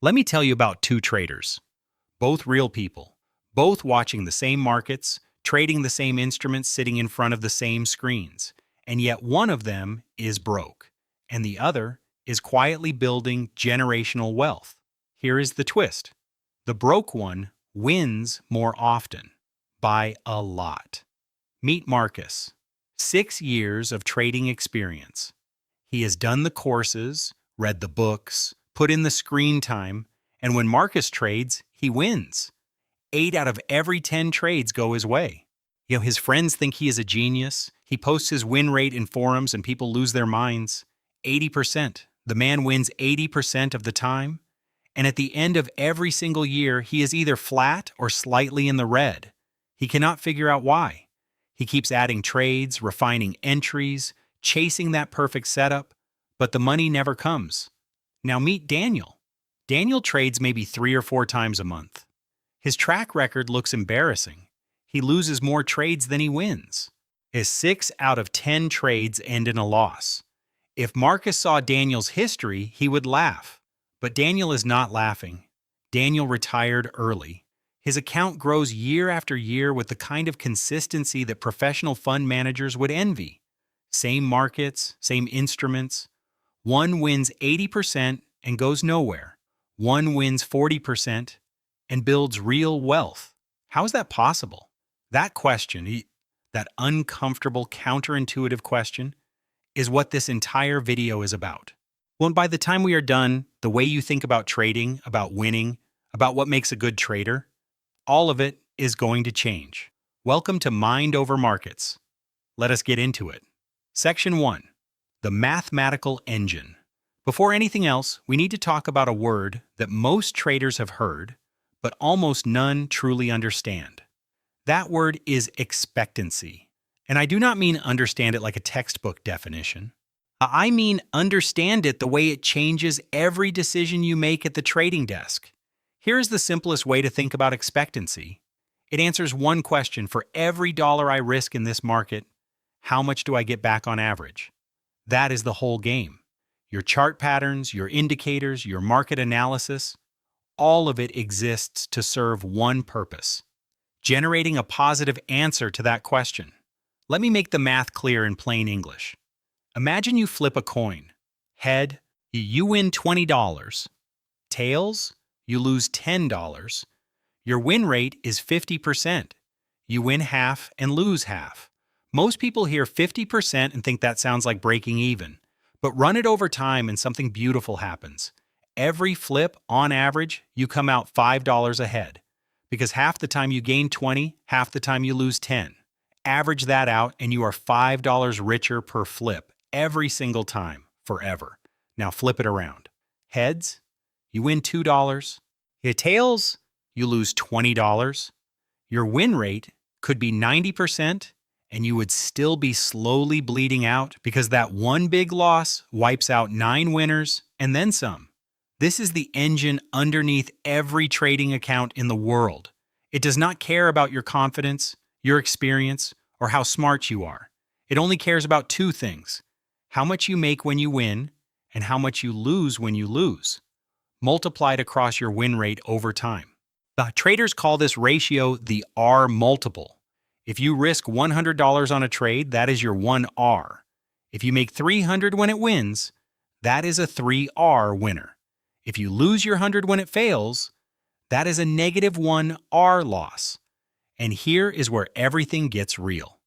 Let me tell you about two traders, both real people, both watching the same markets, trading the same instruments, sitting in front of the same screens. And yet one of them is broke, and the other is quietly building generational wealth. Here is the twist. The broke one wins more often, by a lot. Meet Marcus. 6 years of trading experience. He has done the courses, read the books, put in the screen time, and when Marcus trades, he wins. 8 out of every 10 trades go his way. His friends think he is a genius. He posts his win rate in forums and people lose their minds. 80%. The man wins 80% of the time. And at the end of every single year, he is either flat or slightly in the red. He cannot figure out why. He keeps adding trades, refining entries, chasing that perfect setup, but the money never comes. Now meet Daniel. Daniel trades maybe 3 or 4 times a month. His track record looks embarrassing. He loses more trades than he wins. His 6 out of 10 trades end in a loss. If Marcus saw Daniel's history, he would laugh. But Daniel is not laughing. Daniel retired early. His account grows year after year with the kind of consistency that professional fund managers would envy. Same markets, same instruments. One wins 80% and goes nowhere. One wins 40% and builds real wealth. How is that possible? That question, that uncomfortable, counterintuitive question, is what this entire video is about. Well, and by the time we are done, the way you think about trading, about winning, about what makes a good trader, all of it is going to change. Welcome to Mind Over Markets. Let us get into it. Section 1. The Mathematical Engine. Before anything else, we need to talk about a word that most traders have heard, but almost none truly understand. That word is expectancy. And I do not mean understand it like a textbook definition. I mean understand it the way it changes every decision you make at the trading desk. Here's the simplest way to think about expectancy. It answers one question for every dollar I risk in this market: how much do I get back on average? That is the whole game. Your chart patterns, your indicators, your market analysis, all of it exists to serve one purpose: generating a positive answer to that question. Let me make the math clear in plain English. Imagine you flip a coin. Head, you win $20. Tails, you lose $10. Your win rate is 50%. You win half and lose half. Most people hear 50% and think that sounds like breaking even. But run it over time and something beautiful happens. Every flip, on average, you come out $5 ahead. Because half the time you gain 20, half the time you lose 10. Average that out and you are $5 richer per flip every single time, forever. Now flip it around. Heads, you win $2. Tails, you lose $20. Your win rate could be 90%, and you would still be slowly bleeding out because that one big loss wipes out 9 winners and then some. This is the engine underneath every trading account in the world. It does not care about your confidence, your experience, or how smart you are. It only cares about 2 things: how much you make when you win and how much you lose when you lose, multiplied across your win rate over time. The traders call this ratio the R multiple. If you risk $100 on a trade, that is your 1R. If you make $300 when it wins, that is a 3R winner. If you lose your 100 when it fails, that is a -1R loss. And here is where everything gets real.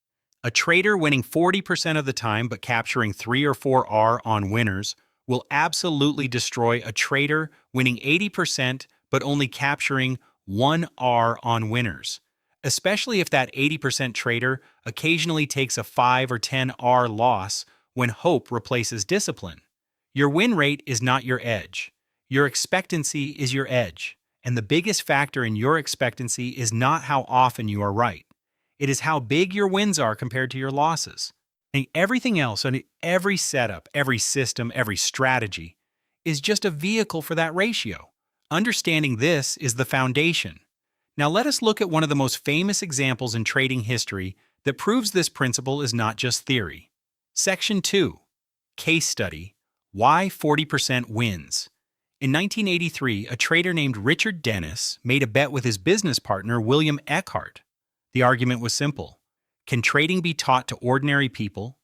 A trader winning 40% of the time but capturing 3 or 4R on winners will absolutely destroy a trader winning 80% but only capturing 1R on winners, especially if that 80% trader occasionally takes a 5 or 10R loss when hope replaces discipline. Your win rate is not your edge. Your expectancy is your edge. And the biggest factor in your expectancy is not how often you are right. It is how big your wins are compared to your losses. And everything else, and every setup, every system, every strategy, is just a vehicle for that ratio. Understanding this is the foundation. Now let us look at one of the most famous examples in trading history that proves this principle is not just theory. Section 2. Case Study. Why 40% Wins. In 1983, a trader named Richard Dennis made a bet with his business partner, William Eckhart. The argument was simple. Can trading be taught to ordinary people,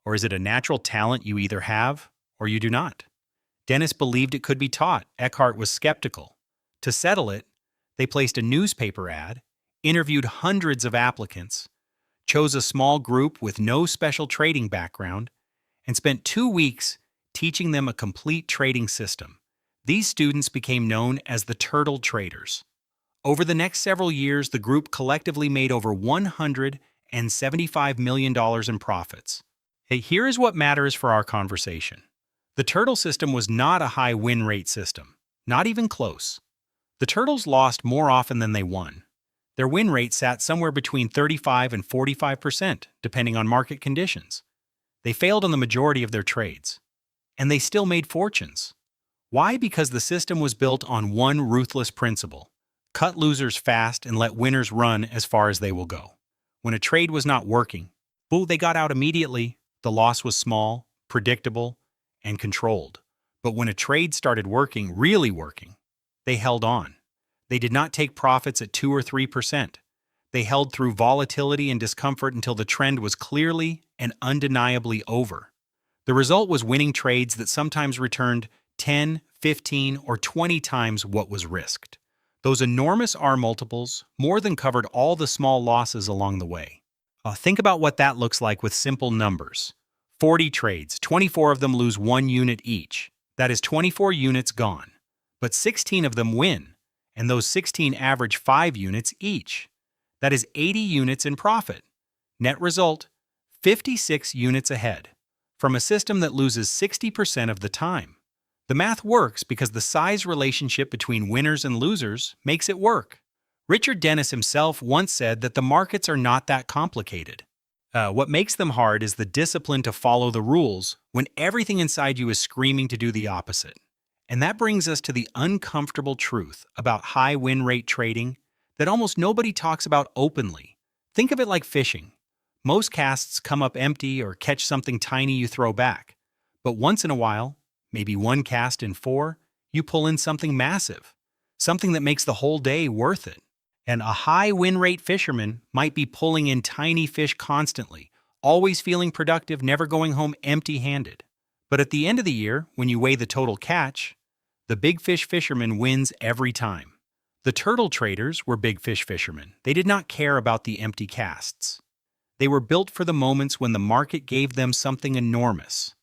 or is it a natural talent you either have or you do not? Dennis believed it could be taught. Eckhart was skeptical. To settle it, they placed a newspaper ad, interviewed hundreds of applicants, chose a small group with no special trading background, and spent 2 weeks teaching them a complete trading system. These students became known as the Turtle Traders. Over the next several years, the group collectively made over $175 million in profits. Hey, here is what matters for our conversation. The Turtle system was not a high win rate system, not even close. The Turtles lost more often than they won. Their win rate sat somewhere between 35 and 45%, depending on market conditions. They failed on the majority of their trades. And they still made fortunes. Why? Because the system was built on one ruthless principle. Cut losers fast and let winners run as far as they will go. When a trade was not working, they got out immediately. The loss was small, predictable, and controlled. But when a trade started working, really working, they held on. They did not take profits at 2 or 3%. They held through volatility and discomfort until the trend was clearly and undeniably over. The result was winning trades that sometimes returned 10, 15, or 20 times what was risked. Those enormous R multiples more than covered all the small losses along the way. Think about what that looks like with simple numbers. 40 trades, 24 of them lose 1 unit each. That is 24 units gone. But 16 of them win, and those 16 average 5 units each. That is 80 units in profit. Net result, 56 units ahead, from a system that loses 60% of the time. The math works because the size relationship between winners and losers makes it work. Richard Dennis himself once said that the markets are not that complicated. What makes them hard is the discipline to follow the rules when everything inside you is screaming to do the opposite. And that brings us to the uncomfortable truth about high win rate trading that almost nobody talks about openly. Think of it like fishing. Most casts come up empty or catch something tiny you throw back. But once in a while, maybe one cast in 4, you pull in something massive, something that makes the whole day worth it. And a high win rate fisherman might be pulling in tiny fish constantly, always feeling productive, never going home empty-handed. But at the end of the year, when you weigh the total catch, the big fish fisherman wins every time. The turtle traders were big fish fishermen. They did not care about the empty casts. They were built for the moments when the market gave them something enormous.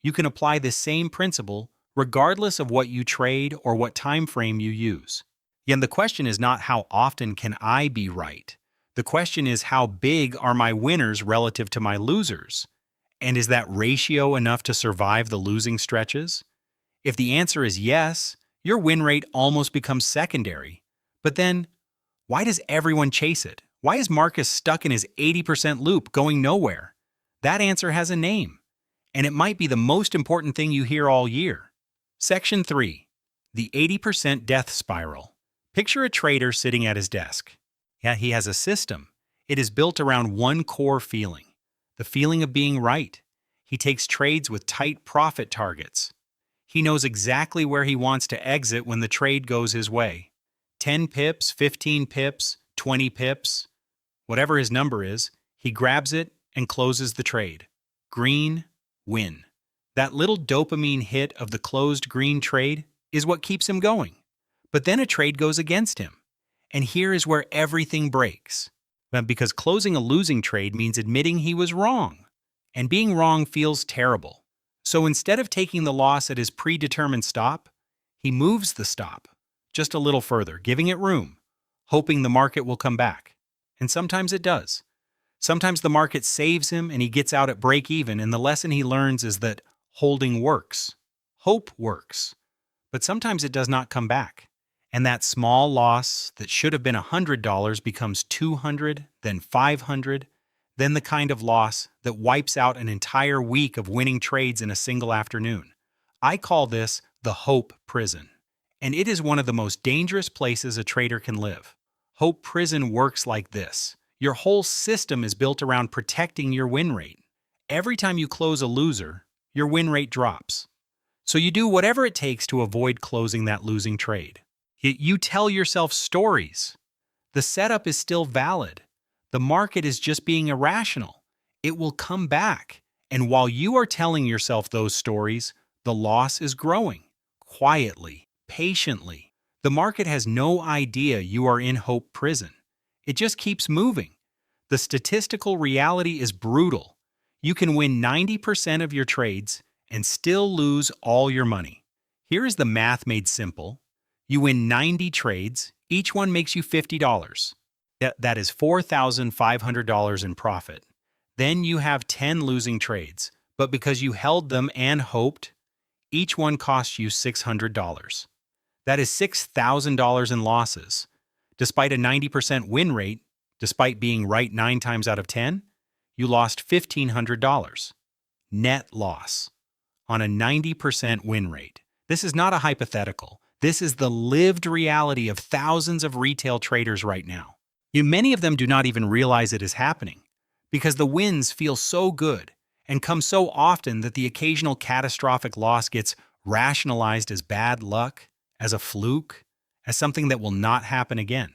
You can apply this same principle regardless of what you trade or what time frame you use. Yet the question is not how often can I be right. The question is how big are my winners relative to my losers? And is that ratio enough to survive the losing stretches? If the answer is yes, your win rate almost becomes secondary. But then, why does everyone chase it? Why is Marcus stuck in his 80% loop going nowhere? That answer has a name, and it might be the most important thing you hear all year. Section 3. The 80% Death Spiral. Picture a trader sitting at his desk. Yeah, he has a system. It is built around one core feeling, the feeling of being right. He takes trades with tight profit targets. He knows exactly where he wants to exit when the trade goes his way. 10 pips, 15 pips, 20 pips. Whatever his number is, he grabs it and closes the trade. Green, win. That little dopamine hit of the closed green trade is what keeps him going. But then a trade goes against him. And here is where everything breaks. Because closing a losing trade means admitting he was wrong. And being wrong feels terrible. So instead of taking the loss at his predetermined stop, he moves the stop just a little further, giving it room, hoping the market will come back. And sometimes it does. Sometimes the market saves him and he gets out at break even, and the lesson he learns is that holding works. Hope works. But sometimes it does not come back. And that small loss that should have been $100 becomes $200, then $500, then the kind of loss that wipes out an entire week of winning trades in a single afternoon. I call this the hope prison. And it is one of the most dangerous places a trader can live. Hope prison works like this. Your whole system is built around protecting your win rate. Every time you close a loser, your win rate drops. So you do whatever it takes to avoid closing that losing trade. You tell yourself stories. The setup is still valid. The market is just being irrational. It will come back. And while you are telling yourself those stories, the loss is growing. Quietly, patiently. The market has no idea you are in hope prison. It just keeps moving. The statistical reality is brutal. You can win 90% of your trades and still lose all your money. Here is the math made simple. You win 90 trades, each one makes you $50. That is $4,500 in profit. Then you have 10 losing trades, but because you held them and hoped, each one cost you $600. That is $6,000 in losses. Despite a 90% win rate, despite being right 9 times out of 10, you lost $1,500. Net loss on a 90% win rate. This is not a hypothetical. This is the lived reality of thousands of retail traders right now. Many of them do not even realize it is happening because the wins feel so good and come so often that the occasional catastrophic loss gets rationalized as bad luck, as a fluke, as something that will not happen again.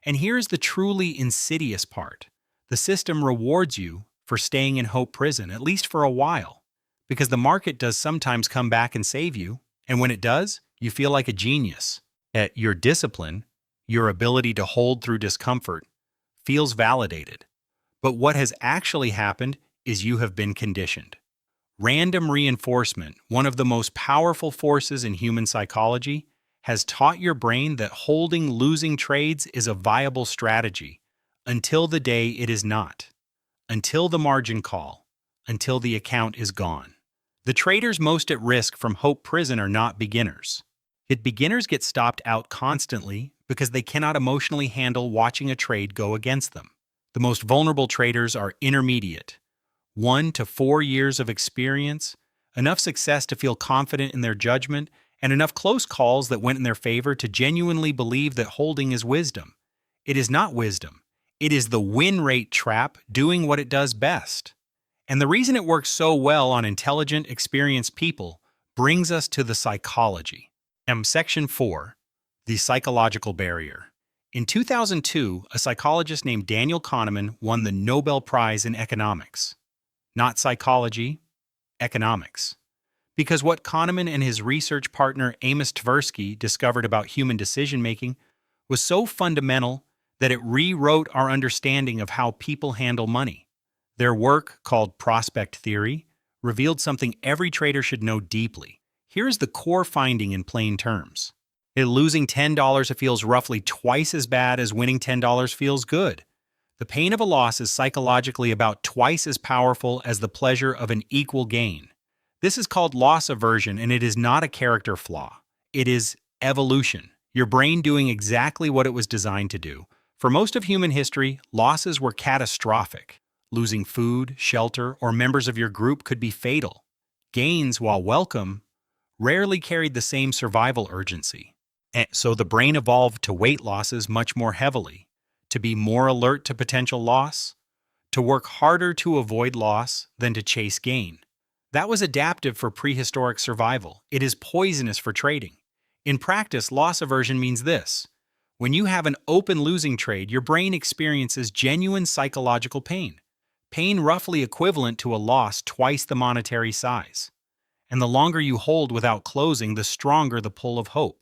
And here's the truly insidious part. The system rewards you for staying in hope prison, at least for a while, because the market does sometimes come back and save you, and when it does, you feel like a genius. Your discipline, your ability to hold through discomfort, feels validated. But what has actually happened is you have been conditioned. Random reinforcement, one of the most powerful forces in human psychology, has taught your brain that holding losing trades is a viable strategy until the day it is not, until the margin call, until the account is gone. The traders most at risk from hope prison are not beginners. Beginners get stopped out constantly because they cannot emotionally handle watching a trade go against them. The most vulnerable traders are intermediate, 1 to 4 years of experience, enough success to feel confident in their judgment, and enough close calls that went in their favor to genuinely believe that holding is wisdom. It is not wisdom. It is the win rate trap doing what it does best. And the reason it works so well on intelligent, experienced people brings us to the psychology. Section 4, the psychological barrier. In 2002, a psychologist named Daniel Kahneman won the Nobel Prize in economics. Not psychology, economics. Because what Kahneman and his research partner Amos Tversky discovered about human decision-making was so fundamental that it rewrote our understanding of how people handle money. Their work, called prospect theory, revealed something every trader should know deeply. Here is the core finding in plain terms. Losing $10 feels roughly twice as bad as winning $10 feels good. The pain of a loss is psychologically about twice as powerful as the pleasure of an equal gain. This is called loss aversion, and it is not a character flaw. It is evolution, your brain doing exactly what it was designed to do. For most of human history, losses were catastrophic. Losing food, shelter, or members of your group could be fatal. Gains, while welcome, rarely carried the same survival urgency. And so the brain evolved to weight losses much more heavily, to be more alert to potential loss, to work harder to avoid loss than to chase gain. That was adaptive for prehistoric survival. It is poisonous for trading. In practice, loss aversion means this. When you have an open losing trade, your brain experiences genuine psychological pain. Pain roughly equivalent to a loss twice the monetary size. And the longer you hold without closing, the stronger the pull of hope.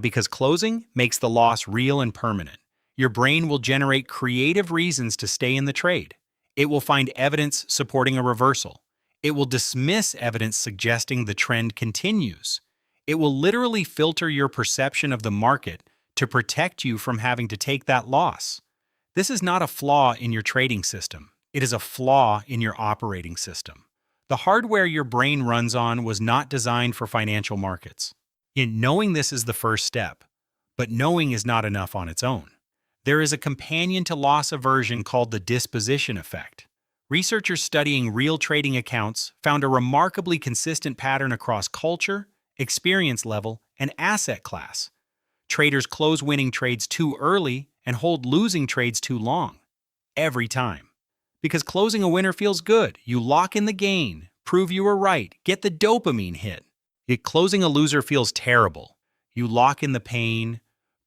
Because closing makes the loss real and permanent. Your brain will generate creative reasons to stay in the trade. It will find evidence supporting a reversal. It will dismiss evidence suggesting the trend continues. It will literally filter your perception of the market to protect you from having to take that loss. This is not a flaw in your trading system. It is a flaw in your operating system. The hardware your brain runs on was not designed for financial markets. Knowing this is the first step, but knowing is not enough on its own. There is a companion to loss aversion called the disposition effect. Researchers studying real trading accounts found a remarkably consistent pattern across culture, experience level, and asset class. Traders close winning trades too early and hold losing trades too long. Every time. Because closing a winner feels good. You lock in the gain, prove you were right, get the dopamine hit. Yet closing a loser feels terrible. You lock in the pain,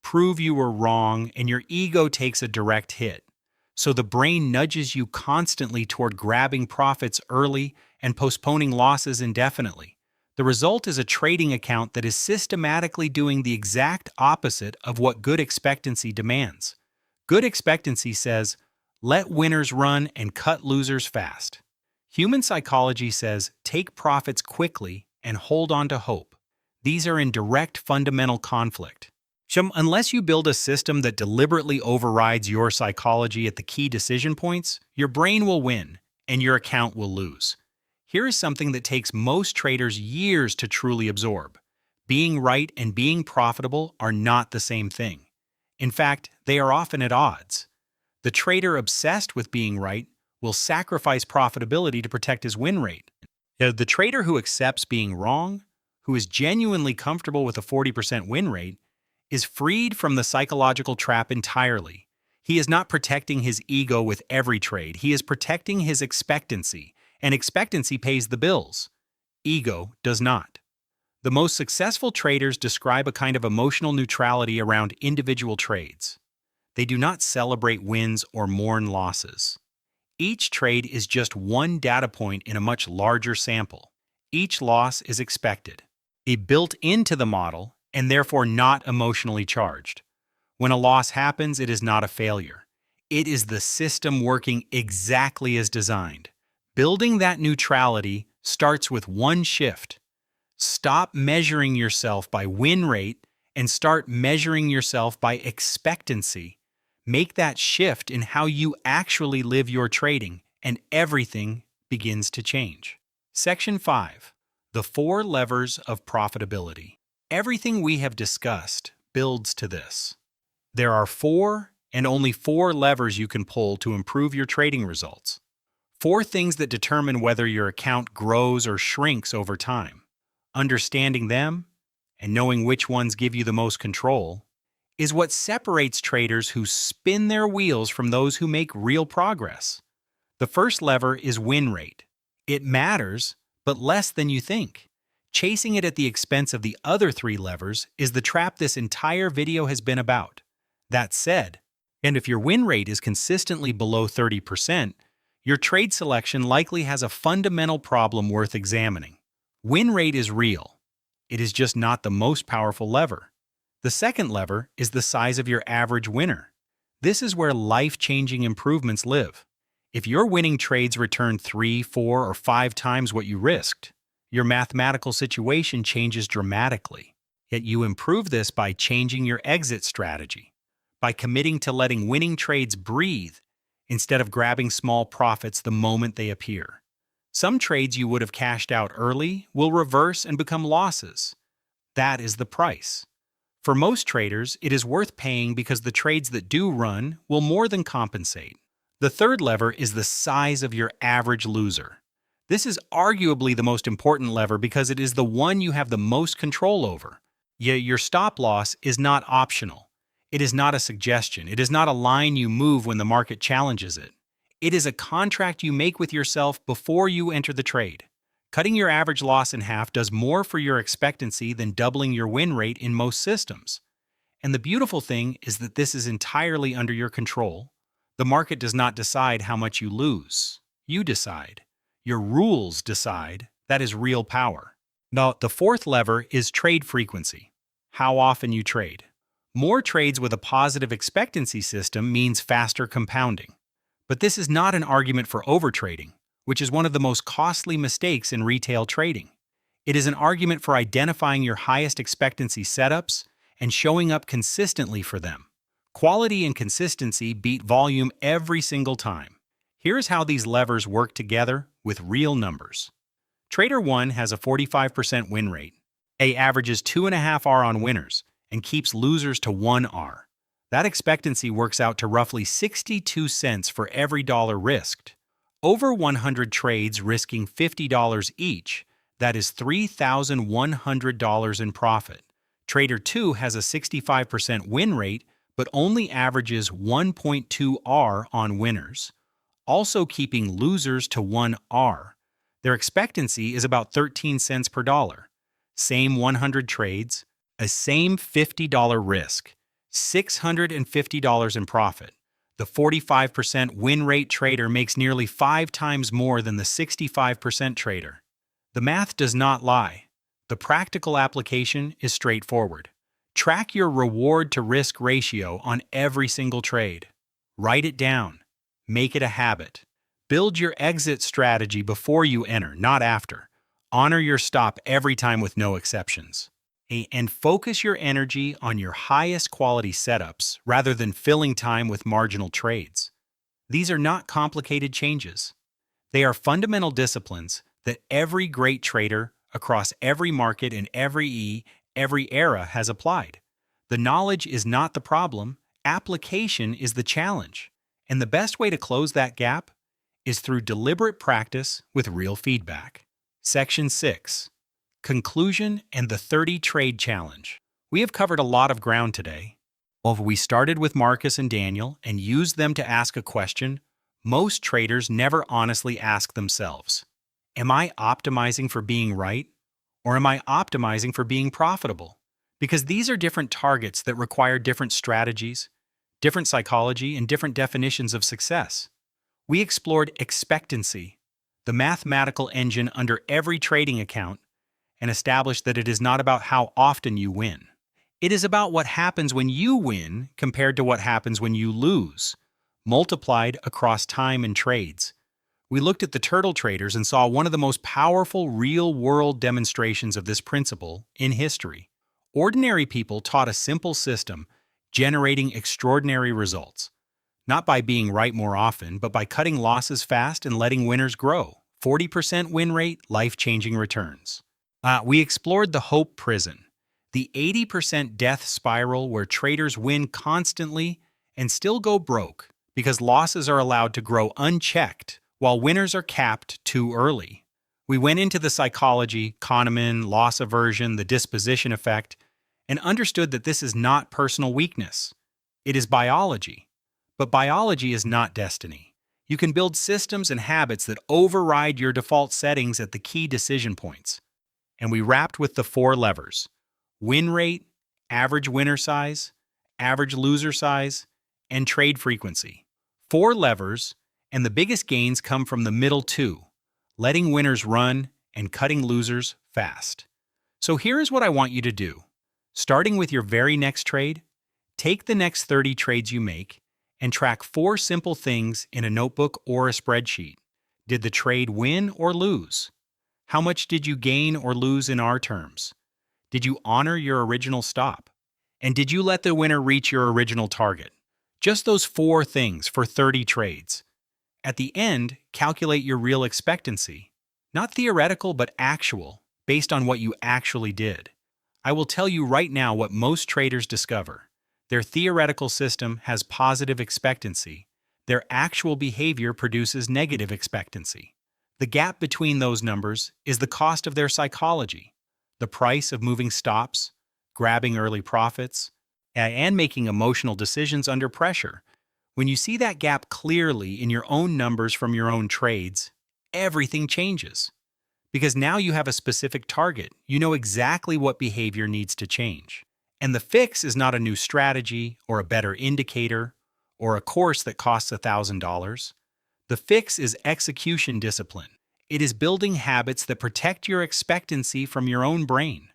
prove you were wrong, and your ego takes a direct hit. So the brain nudges you constantly toward grabbing profits early and postponing losses indefinitely. The result is a trading account that is systematically doing the exact opposite of what good expectancy demands. Good expectancy says, let winners run and cut losers fast. Human psychology says, take profits quickly and hold on to hope. These are in direct fundamental conflict. Unless you build a system that deliberately overrides your psychology at the key decision points, your brain will win and your account will lose. Here is something that takes most traders years to truly absorb. Being right and being profitable are not the same thing. In fact, they are often at odds. The trader obsessed with being right will sacrifice profitability to protect his win rate. The trader who accepts being wrong, who is genuinely comfortable with a 40% win rate, is freed from the psychological trap entirely. He is not protecting his ego with every trade. He is protecting his expectancy, and expectancy pays the bills. Ego does not. The most successful traders describe a kind of emotional neutrality around individual trades. They do not celebrate wins or mourn losses. Each trade is just one data point in a much larger sample. Each loss is expected, built into the model, and therefore not emotionally charged. When a loss happens, it is not a failure. It is the system working exactly as designed. Building that neutrality starts with one shift. Stop measuring yourself by win rate and start measuring yourself by expectancy. Make that shift in how you actually live your trading, and everything begins to change. Section 5. The 4 levers of profitability. Everything we have discussed builds to this. There are 4 and only 4 levers you can pull to improve your trading results. 4 things that determine whether your account grows or shrinks over time. Understanding them and knowing which ones give you the most control is what separates traders who spin their wheels from those who make real progress. The first lever is win rate. It matters, but less than you think. Chasing it at the expense of the other 3 levers is the trap this entire video has been about. That said, and if your win rate is consistently below 30%, your trade selection likely has a fundamental problem worth examining. Win rate is real. It is just not the most powerful lever. The second lever is the size of your average winner. This is where life-changing improvements live. If your winning trades return 3, 4, or 5 times what you risked, your mathematical situation changes dramatically. Yet you improve this by changing your exit strategy, by committing to letting winning trades breathe instead of grabbing small profits the moment they appear. Some trades you would have cashed out early will reverse and become losses. That is the price. For most traders, it is worth paying because the trades that do run will more than compensate. The third lever is the size of your average loser. This is arguably the most important lever because it is the one you have the most control over. Yet your stop loss is not optional. It is not a suggestion. It is not a line you move when the market challenges it. It is a contract you make with yourself before you enter the trade. Cutting your average loss in half does more for your expectancy than doubling your win rate in most systems. And the beautiful thing is that this is entirely under your control. The market does not decide how much you lose. You decide. Your rules decide. That is real power. Now, the fourth lever is trade frequency. How often you trade. More trades with a positive expectancy system means faster compounding. But this is not an argument for overtrading, which is one of the most costly mistakes in retail trading. It is an argument for identifying your highest expectancy setups and showing up consistently for them. Quality and consistency beat volume every single time. Here's how these levers work together with real numbers. Trader 1 has a 45% win rate. A averages 2.5 R on winners and keeps losers to 1 R. That expectancy works out to roughly 62 cents for every dollar risked. Over 100 trades risking $50 each, that is $3,100 in profit. Trader 2 has a 65% win rate but only averages 1.2 R on winners, also keeping losers to 1 R. Their expectancy is about 13 cents per dollar. Same 100 trades, a same $50 risk, $650 in profit. The 45% win rate trader makes nearly 5 times more than the 65% trader. The math does not lie. The practical application is straightforward. Track your reward to risk ratio on every single trade. Write it down. Make it a habit. Build your exit strategy before you enter, not after. Honor your stop every time with no exceptions. And focus your energy on your highest quality setups rather than filling time with marginal trades. These are not complicated changes. They are fundamental disciplines that every great trader across every market in every era has applied. The knowledge is not the problem, application is the challenge. And the best way to close that gap is through deliberate practice with real feedback. Section 6. Conclusion and the 30 Trade Challenge. We have covered a lot of ground today. Although we started with Marcus and Daniel and used them to ask a question, most traders never honestly ask themselves, am I optimizing for being right, or am I optimizing for being profitable? Because these are different targets that require different strategies, different psychology, and different definitions of success. We explored expectancy, the mathematical engine under every trading account, and established that it is not about how often you win. It is about what happens when you win compared to what happens when you lose, multiplied across time and trades. We looked at the turtle traders and saw one of the most powerful real-world demonstrations of this principle in history. Ordinary people taught a simple system, generating extraordinary results. Not by being right more often, but by cutting losses fast and letting winners grow. 40% win rate, life-changing returns. We explored the hope prison, the 80% death spiral where traders win constantly and still go broke because losses are allowed to grow unchecked while winners are capped too early. We went into the psychology, Kahneman, loss aversion, the disposition effect, and understood that this is not personal weakness. It is biology. But biology is not destiny. You can build systems and habits that override your default settings at the key decision points. And we wrapped with the 4 levers: win rate, average winner size, average loser size, and trade frequency. 4 levers, and the biggest gains come from the middle 2, letting winners run and cutting losers fast. So here is what I want you to do. Starting with your very next trade, take the next 30 trades you make and track 4 simple things in a notebook or a spreadsheet. Did the trade win or lose? How much did you gain or lose in our terms? Did you honor your original stop? And did you let the winner reach your original target? Just those 4 things for 30 trades. At the end, calculate your real expectancy. Not theoretical, but actual, based on what you actually did. I will tell you right now what most traders discover. Their theoretical system has positive expectancy. Their actual behavior produces negative expectancy. The gap between those numbers is the cost of their psychology, the price of moving stops, grabbing early profits, and making emotional decisions under pressure. When you see that gap clearly in your own numbers from your own trades, everything changes. Because now you have a specific target, you know exactly what behavior needs to change. And the fix is not a new strategy or a better indicator or a course that costs $1,000. The fix is execution discipline. It is building habits that protect your expectancy from your own brain.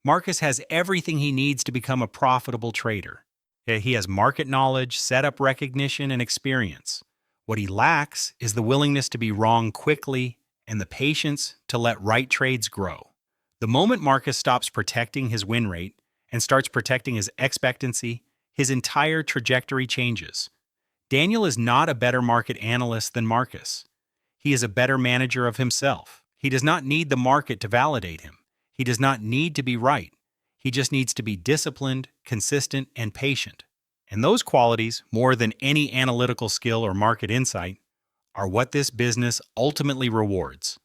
Marcus has everything he needs to become a profitable trader. He has market knowledge, setup recognition, and experience. What he lacks is the willingness to be wrong quickly and the patience to let right trades grow. The moment Marcus stops protecting his win rate and starts protecting his expectancy, his entire trajectory changes. Daniel is not a better market analyst than Marcus. He is a better manager of himself. He does not need the market to validate him. He does not need to be right. He just needs to be disciplined, consistent, and patient. And those qualities, more than any analytical skill or market insight, are what this business ultimately rewards.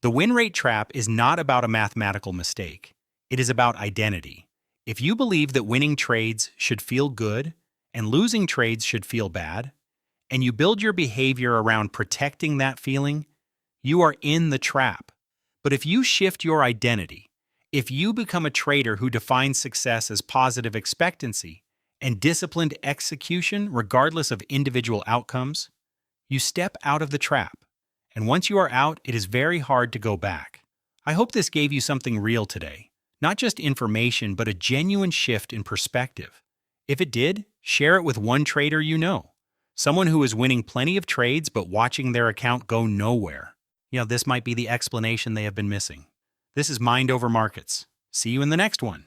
The win rate trap is not about a mathematical mistake. It is about identity. If you believe that winning trades should feel good and losing trades should feel bad, and you build your behavior around protecting that feeling, you are in the trap. But if you shift your identity If you become a trader who defines success as positive expectancy and disciplined execution regardless of individual outcomes, you step out of the trap. And once you are out, it is very hard to go back. I hope this gave you something real today. Not just information, but a genuine shift in perspective. If it did, share it with one trader you know. Someone who is winning plenty of trades but watching their account go nowhere. This might be the explanation they have been missing. This is Mind Over Markets. See you in the next one.